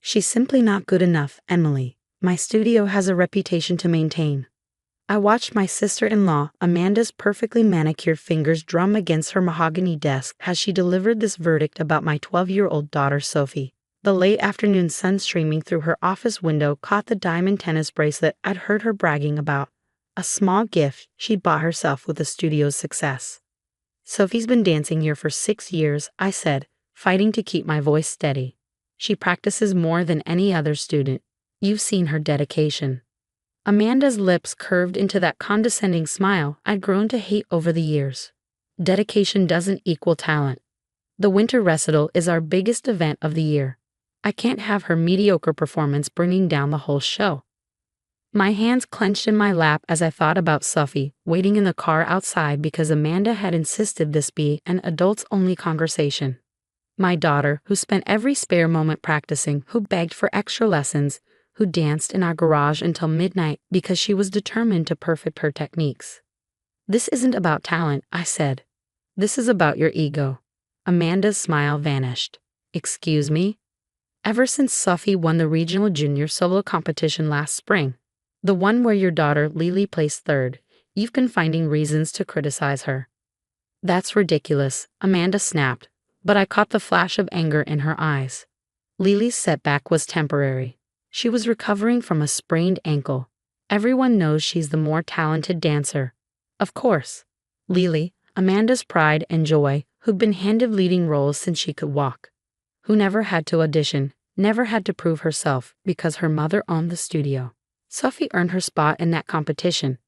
She's simply not good enough, Emily. My studio has a reputation to maintain. I watched my sister-in-law, Amanda's perfectly manicured fingers drum against her mahogany desk as she delivered this verdict about my 12-year-old daughter, Sophie. The late afternoon sun streaming through her office window caught the diamond tennis bracelet I'd heard her bragging about, a small gift she'd bought herself with the studio's success. Sophie's been dancing here for 6 years, I said, fighting to keep my voice steady. She practices more than any other student. You've seen her dedication. Amanda's lips curved into that condescending smile I'd grown to hate over the years. Dedication doesn't equal talent. The winter recital is our biggest event of the year. I can't have her mediocre performance bringing down the whole show. My hands clenched in my lap as I thought about Sophie, waiting in the car outside because Amanda had insisted this be an adults-only conversation. My daughter, who spent every spare moment practicing, who begged for extra lessons, who danced in our garage until midnight because she was determined to perfect her techniques. This isn't about talent, I said. This is about your ego. Amanda's smile vanished. Excuse me? Ever since Sophie won the regional junior solo competition last spring, the one where your daughter Lily placed third, you've been finding reasons to criticize her. That's ridiculous, Amanda snapped, but I caught the flash of anger in her eyes. Lily's setback was temporary. She was recovering from a sprained ankle. Everyone knows she's the more talented dancer. Of course. Lily, Amanda's pride and joy, who'd been handed leading roles since she could walk. Who never had to audition, never had to prove herself because her mother owned the studio. Sophie earned her spot in that competition.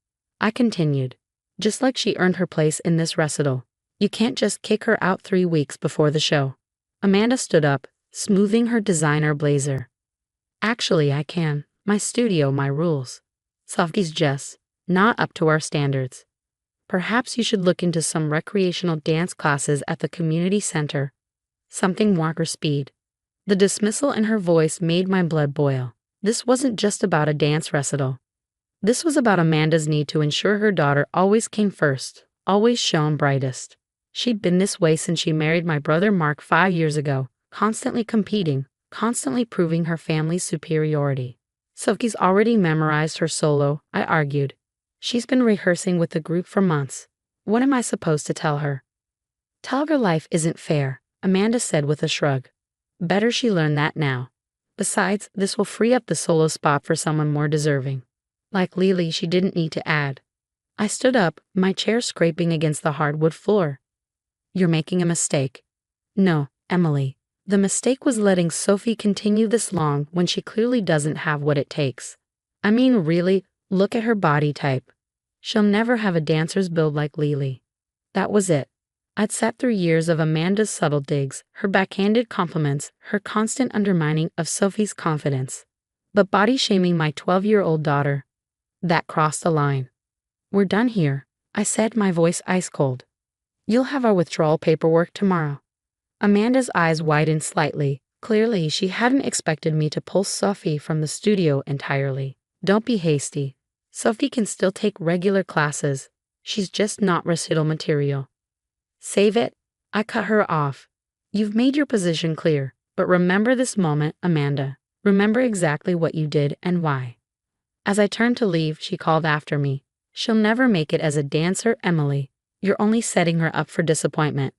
I continued. Just like she earned her place in this recital. You can't just kick her out 3 weeks before the show. Amanda stood up, smoothing her designer blazer. Actually, I can. My studio, my rules. Sophie's just not up to our standards. Perhaps you should look into some recreational dance classes at the community center. Something Walker speed. The dismissal in her voice made my blood boil. This wasn't just about a dance recital. This was about Amanda's need to ensure her daughter always came first, always shone brightest. She'd been this way since she married my brother Mark 5 years ago, constantly competing, constantly proving her family's superiority. Sophie's already memorized her solo, I argued. She's been rehearsing with the group for months. What am I supposed to tell her? Tell her life isn't fair, Amanda said with a shrug. Better she learn that now. Besides, this will free up the solo spot for someone more deserving. Like Lily, she didn't need to add. I stood up, my chair scraping against the hardwood floor. You're making a mistake. No, Emily. The mistake was letting Sophie continue this long when she clearly doesn't have what it takes. I mean, really, look at her body type. She'll never have a dancer's build like Lily. That was it. I'd sat through years of Amanda's subtle digs, her backhanded compliments, her constant undermining of Sophie's confidence. But body-shaming my 12-year-old daughter, that crossed the line. We're done here, I said, my voice ice cold. You'll have our withdrawal paperwork tomorrow. Amanda's eyes widened slightly. Clearly, she hadn't expected me to pull Sophie from the studio entirely. Don't be hasty. Sophie can still take regular classes. She's just not recital material. Save it. I cut her off. You've made your position clear, but remember this moment, Amanda. Remember exactly what you did and why. As I turned to leave, she called after me. She'll never make it as a dancer, Emily. You're only setting her up for disappointment.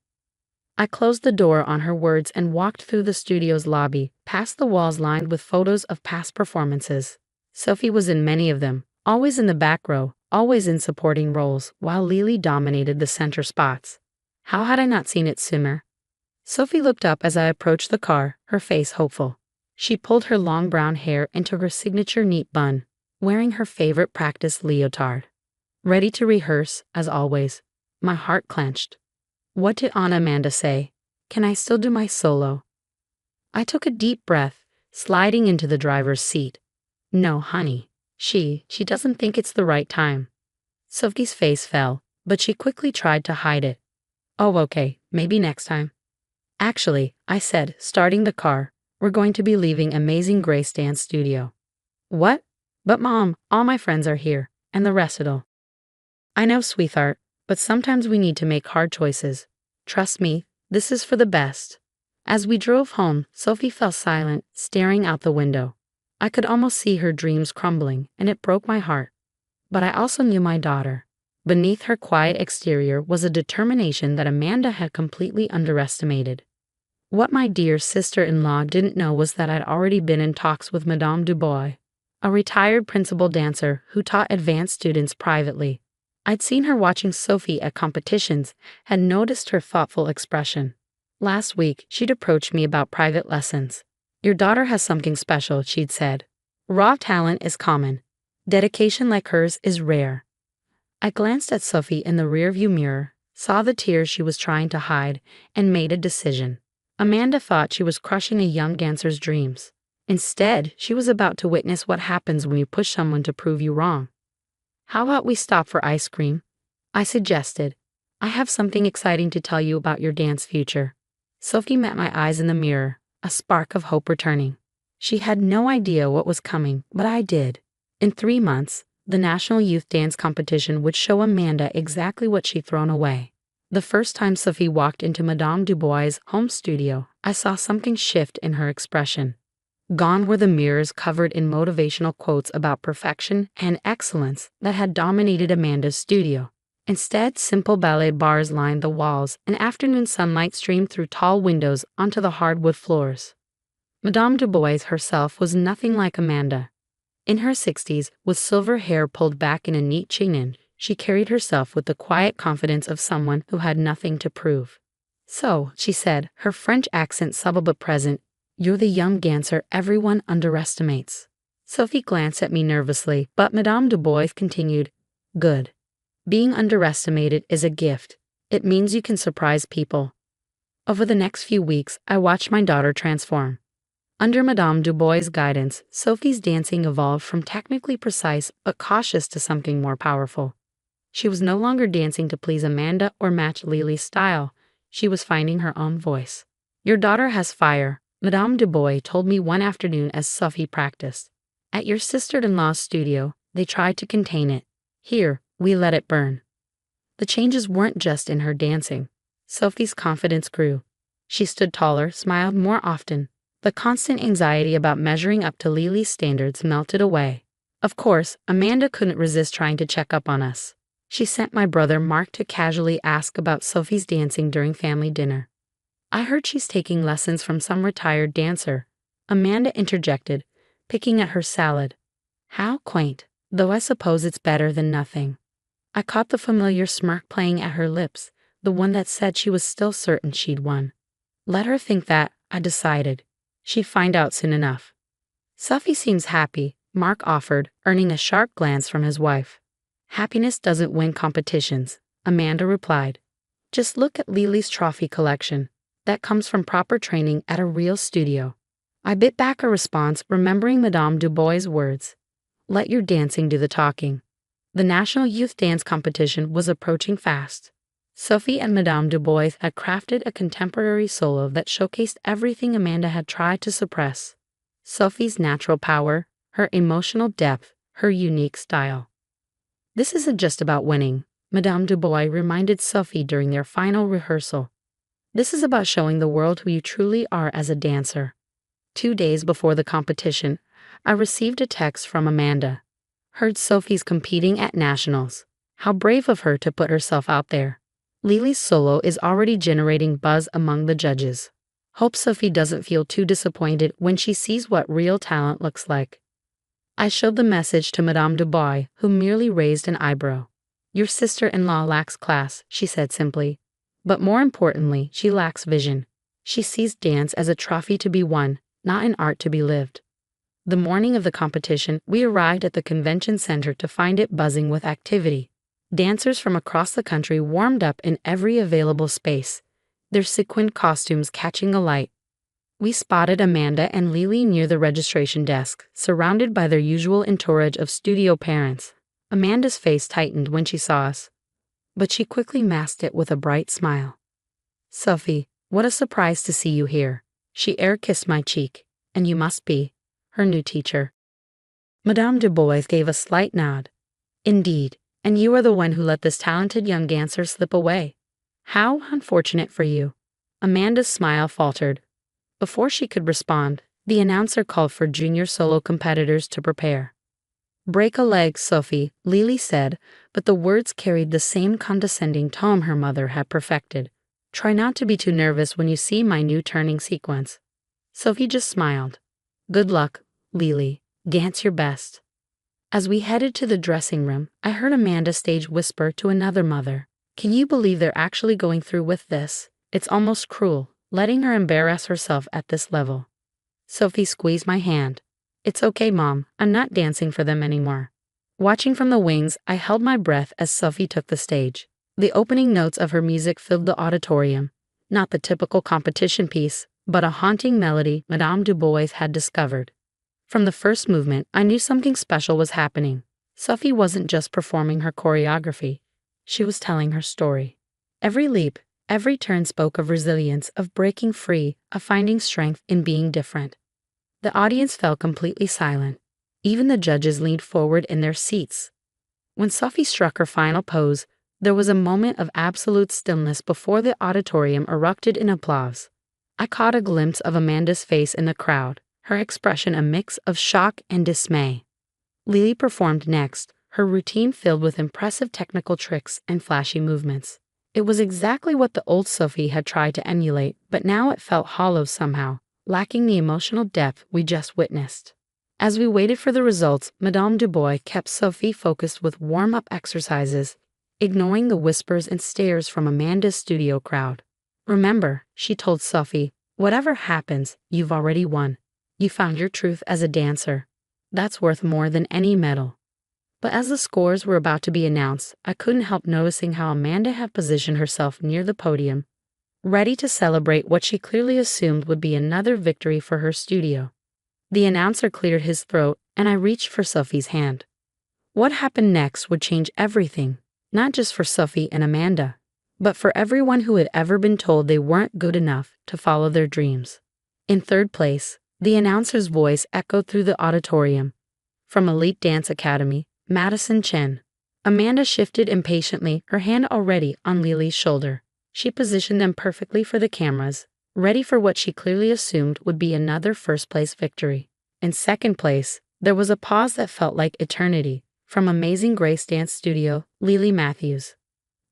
I closed the door on her words and walked through the studio's lobby, past the walls lined with photos of past performances. Sophie was in many of them, always in the back row, always in supporting roles, while Lily dominated the center spots. How had I not seen it sooner? Sophie looked up as I approached the car, her face hopeful. She pulled her long brown hair into her signature neat bun, wearing her favorite practice leotard. Ready to rehearse, as always. My heart clenched. What did Aunt Amanda say? Can I still do my solo? I took a deep breath, sliding into the driver's seat. No, honey. She doesn't think it's the right time. Sophie's face fell, but she quickly tried to hide it. Oh, okay, maybe next time. Actually, I said, starting the car, we're going to be leaving Amazing Grace Dance Studio. What? But Mom, all my friends are here, and the recital. I know, sweetheart, but sometimes we need to make hard choices. Trust me, this is for the best. As we drove home, Sophie fell silent, staring out the window. I could almost see her dreams crumbling, and it broke my heart. But I also knew my daughter. Beneath her quiet exterior was a determination that Amanda had completely underestimated. What my dear sister-in-law didn't know was that I'd already been in talks with Madame Dubois, a retired principal dancer who taught advanced students privately. I'd seen her watching Sophie at competitions, had noticed her thoughtful expression. Last week, she'd approached me about private lessons. "Your daughter has something special," she'd said. "Raw talent is common. Dedication like hers is rare." I glanced at Sophie in the rearview mirror, saw the tears she was trying to hide, and made a decision. Amanda thought she was crushing a young dancer's dreams. Instead, she was about to witness what happens when you push someone to prove you wrong. "How about we stop for ice cream?" I suggested. "I have something exciting to tell you about your dance future." Sophie met my eyes in the mirror, a spark of hope returning. She had no idea what was coming, but I did. In 3 months, the National Youth Dance Competition would show Amanda exactly what she'd thrown away. The first time Sophie walked into Madame Dubois' home studio, I saw something shift in her expression. Gone were the mirrors covered in motivational quotes about perfection and excellence that had dominated Amanda's studio. Instead, simple ballet bars lined the walls, and afternoon sunlight streamed through tall windows onto the hardwood floors. Madame Dubois herself was nothing like Amanda. In her 60s, with silver hair pulled back in a neat chignon, she carried herself with the quiet confidence of someone who had nothing to prove. "So," she said, her French accent subtle but present, "you're the young dancer everyone underestimates." Sophie glanced at me nervously, but Madame Dubois continued, "Good. Being underestimated is a gift. It means you can surprise people." Over the next few weeks, I watched my daughter transform. Under Madame Dubois' guidance, Sophie's dancing evolved from technically precise but cautious to something more powerful. She was no longer dancing to please Amanda or match Lily's style. She was finding her own voice. "Your daughter has fire," Madame Dubois told me one afternoon as Sophie practiced. "At your sister-in-law's studio, they tried to contain it. Here, we let it burn." The changes weren't just in her dancing. Sophie's confidence grew. She stood taller, smiled more often. The constant anxiety about measuring up to Lily's standards melted away. Of course, Amanda couldn't resist trying to check up on us. She sent my brother Mark to casually ask about Sophie's dancing during family dinner. "I heard she's taking lessons from some retired dancer," Amanda interjected, picking at her salad. How quaint, though I suppose it's better than nothing. I caught the familiar smirk playing at her lips, the one that said she was still certain she'd won. Let her think that, I decided. She'd find out soon enough. "Sophie seems happy," Mark offered, earning a sharp glance from his wife. "Happiness doesn't win competitions," Amanda replied. "Just look at Lily's trophy collection. That comes from proper training at a real studio." I bit back a response, remembering Madame Dubois' words. "Let your dancing do the talking." The National Youth Dance Competition was approaching fast. Sophie and Madame Dubois had crafted a contemporary solo that showcased everything Amanda had tried to suppress. Sophie's natural power, her emotional depth, her unique style. "This isn't just about winning," Madame Dubois reminded Sophie during their final rehearsal. "This is about showing the world who you truly are as a dancer." 2 days before the competition, I received a text from Amanda. "Heard Sophie's competing at nationals. How brave of her to put herself out there. Lily's solo is already generating buzz among the judges. Hope Sophie doesn't feel too disappointed when she sees what real talent looks like." I showed the message to Madame Dubois, who merely raised an eyebrow. "Your sister-in-law lacks class," she said simply. "But more importantly, she lacks vision. She sees dance as a trophy to be won, not an art to be lived." The morning of the competition, we arrived at the convention center to find it buzzing with activity. Dancers from across the country warmed up in every available space, their sequined costumes catching alight. We spotted Amanda and Lily near the registration desk, surrounded by their usual entourage of studio parents. Amanda's face tightened when she saw us, but she quickly masked it with a bright smile. "Sophie, what a surprise to see you here." She air-kissed my cheek. "And you must be her new teacher." Madame Dubois gave a slight nod. "Indeed, and you are the one who let this talented young dancer slip away. How unfortunate for you." Amanda's smile faltered. Before she could respond, the announcer called for junior solo competitors to prepare. "Break a leg, Sophie," Lily said, but the words carried the same condescending tone her mother had perfected. "Try not to be too nervous when you see my new turning sequence." Sophie just smiled. "Good luck, Lily. Dance your best." As we headed to the dressing room, I heard Amanda stage whisper to another mother, "Can you believe they're actually going through with this? It's almost cruel, letting her embarrass herself at this level." Sophie squeezed my hand. "It's okay, Mom. I'm not dancing for them anymore." Watching from the wings, I held my breath as Sophie took the stage. The opening notes of her music filled the auditorium. Not the typical competition piece, but a haunting melody Madame Du Bois had discovered. From the first movement, I knew something special was happening. Sophie wasn't just performing her choreography. She was telling her story. Every leap, every turn spoke of resilience, of breaking free, of finding strength in being different. The audience fell completely silent. Even the judges leaned forward in their seats. When Sophie struck her final pose, there was a moment of absolute stillness before the auditorium erupted in applause. I caught a glimpse of Amanda's face in the crowd, her expression a mix of shock and dismay. Lily performed next, her routine filled with impressive technical tricks and flashy movements. It was exactly what the old Sophie had tried to emulate, but now it felt hollow somehow, lacking the emotional depth we just witnessed. As we waited for the results, Madame Du Bois kept Sophie focused with warm-up exercises, ignoring the whispers and stares from Amanda's studio crowd. "Remember," she told Sophie, "whatever happens, you've already won. You found your truth as a dancer. That's worth more than any medal." But as the scores were about to be announced, I couldn't help noticing how Amanda had positioned herself near the podium, ready to celebrate what she clearly assumed would be another victory for her studio. The announcer cleared his throat, and I reached for Sophie's hand. What happened next would change everything, not just for Sophie and Amanda, but for everyone who had ever been told they weren't good enough to follow their dreams. In third place, the announcer's voice echoed through the auditorium. From Elite Dance Academy, Madison Chen. Amanda shifted impatiently, her hand already on Lily's shoulder. She positioned them perfectly for the cameras, ready for what she clearly assumed would be another first-place victory. In second place, there was a pause that felt like eternity. From Amazing Grace Dance Studio, Lily Matthews.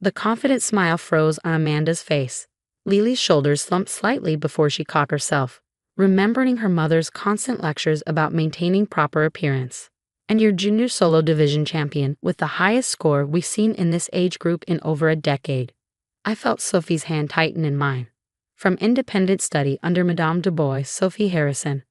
The confident smile froze on Amanda's face. Lily's shoulders slumped slightly before she caught herself, remembering her mother's constant lectures about maintaining proper appearance. "And your junior solo division champion with the highest score we've seen in this age group in over a decade." I felt Sophie's hand tighten in mine. From Independent Study under Madame Du Bois, Sophie Harrison.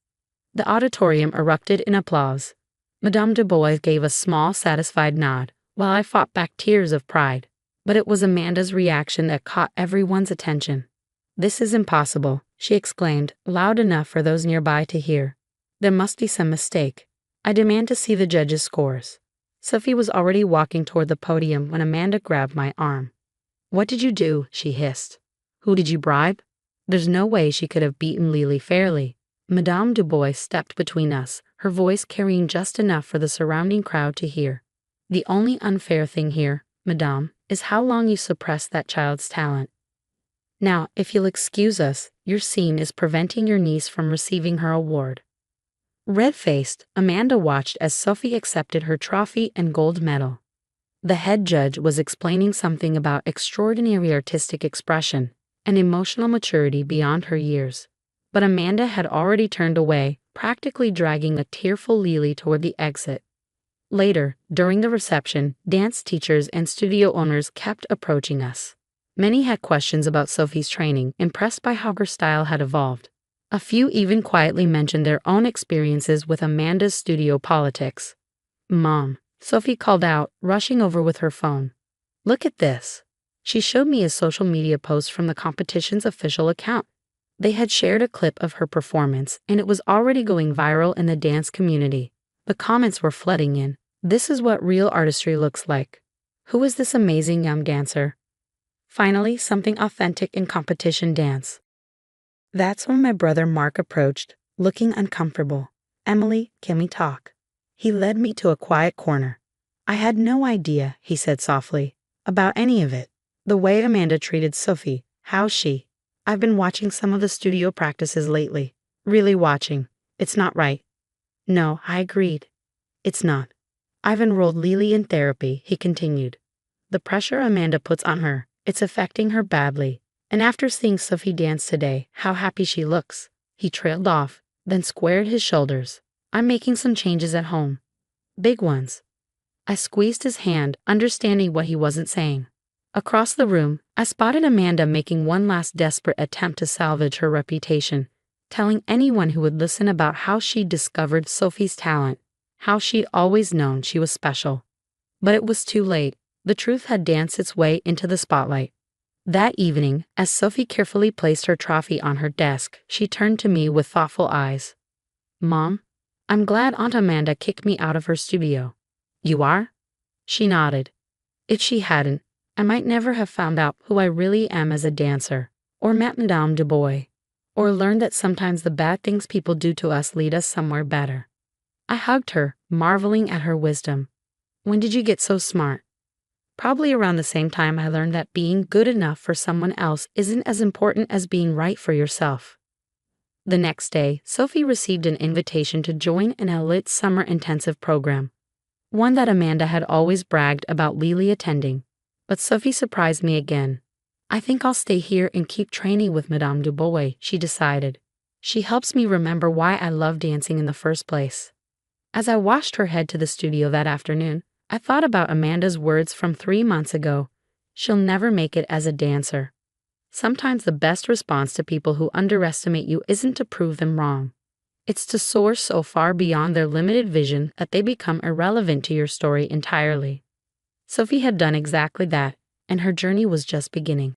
The auditorium erupted in applause. Madame Du Bois gave a small, satisfied nod, while I fought back tears of pride. But it was Amanda's reaction that caught everyone's attention. "This is impossible," she exclaimed, loud enough for those nearby to hear. "There must be some mistake. I demand to see the judges' scores." Sophie was already walking toward the podium when Amanda grabbed my arm. "What did you do?" she hissed. "Who did you bribe?" There's no way she could have beaten Lily fairly. Madame Du Bois stepped between us, her voice carrying just enough for the surrounding crowd to hear. "The only unfair thing here, Madame, is how long you suppressed that child's talent. Now, if you'll excuse us, your scene is preventing your niece from receiving her award." Red-faced, Amanda watched as Sophie accepted her trophy and gold medal. The head judge was explaining something about extraordinary artistic expression and emotional maturity beyond her years. But Amanda had already turned away, practically dragging a tearful Lily toward the exit. Later, during the reception, dance teachers and studio owners kept approaching us. Many had questions about Sophie's training, impressed by how her style had evolved. A few even quietly mentioned their own experiences with Amanda's studio politics. "Mom," Sophie called out, rushing over with her phone. "Look at this." She showed me a social media post from the competition's official account. They had shared a clip of her performance, and it was already going viral in the dance community. The comments were flooding in. "This is what real artistry looks like. Who is this amazing young dancer?" Finally, something authentic in competition dance. That's when my brother Mark approached, looking uncomfortable. "Emily, can we talk?" He led me to a quiet corner. "I had no idea," he said softly, "about any of it. The way Amanda treated Sophie, how she..." I've been watching some of the studio practices lately. Really watching. It's not right. No, I agreed. It's not. I've enrolled Lily in therapy, he continued. The pressure Amanda puts on her, it's affecting her badly. And after seeing Sophie dance today, how happy she looks. He trailed off, then squared his shoulders. I'm making some changes at home. Big ones. I squeezed his hand, understanding what he wasn't saying. Across the room, I spotted Amanda making one last desperate attempt to salvage her reputation, telling anyone who would listen about how she'd discovered Sophie's talent, how she'd always known she was special. But it was too late. The truth had danced its way into the spotlight. That evening, as Sophie carefully placed her trophy on her desk, she turned to me with thoughtful eyes. Mom, I'm glad Aunt Amanda kicked me out of her studio. You are? She nodded. If she hadn't, I might never have found out who I really am as a dancer, or met Madame Dubois, or learned that sometimes the bad things people do to us lead us somewhere better. I hugged her, marveling at her wisdom. When did you get so smart? Probably around the same time I learned that being good enough for someone else isn't as important as being right for yourself. The next day, Sophie received an invitation to join an elite summer intensive program, one that Amanda had always bragged about Lily attending. But Sophie surprised me again. I think I'll stay here and keep training with Madame Dubois, she decided. She helps me remember why I love dancing in the first place. As I watched her head to the studio that afternoon, I thought about Amanda's words from 3 months ago. She'll never make it as a dancer. Sometimes the best response to people who underestimate you isn't to prove them wrong. It's to soar so far beyond their limited vision that they become irrelevant to your story entirely. Sophie had done exactly that, and her journey was just beginning.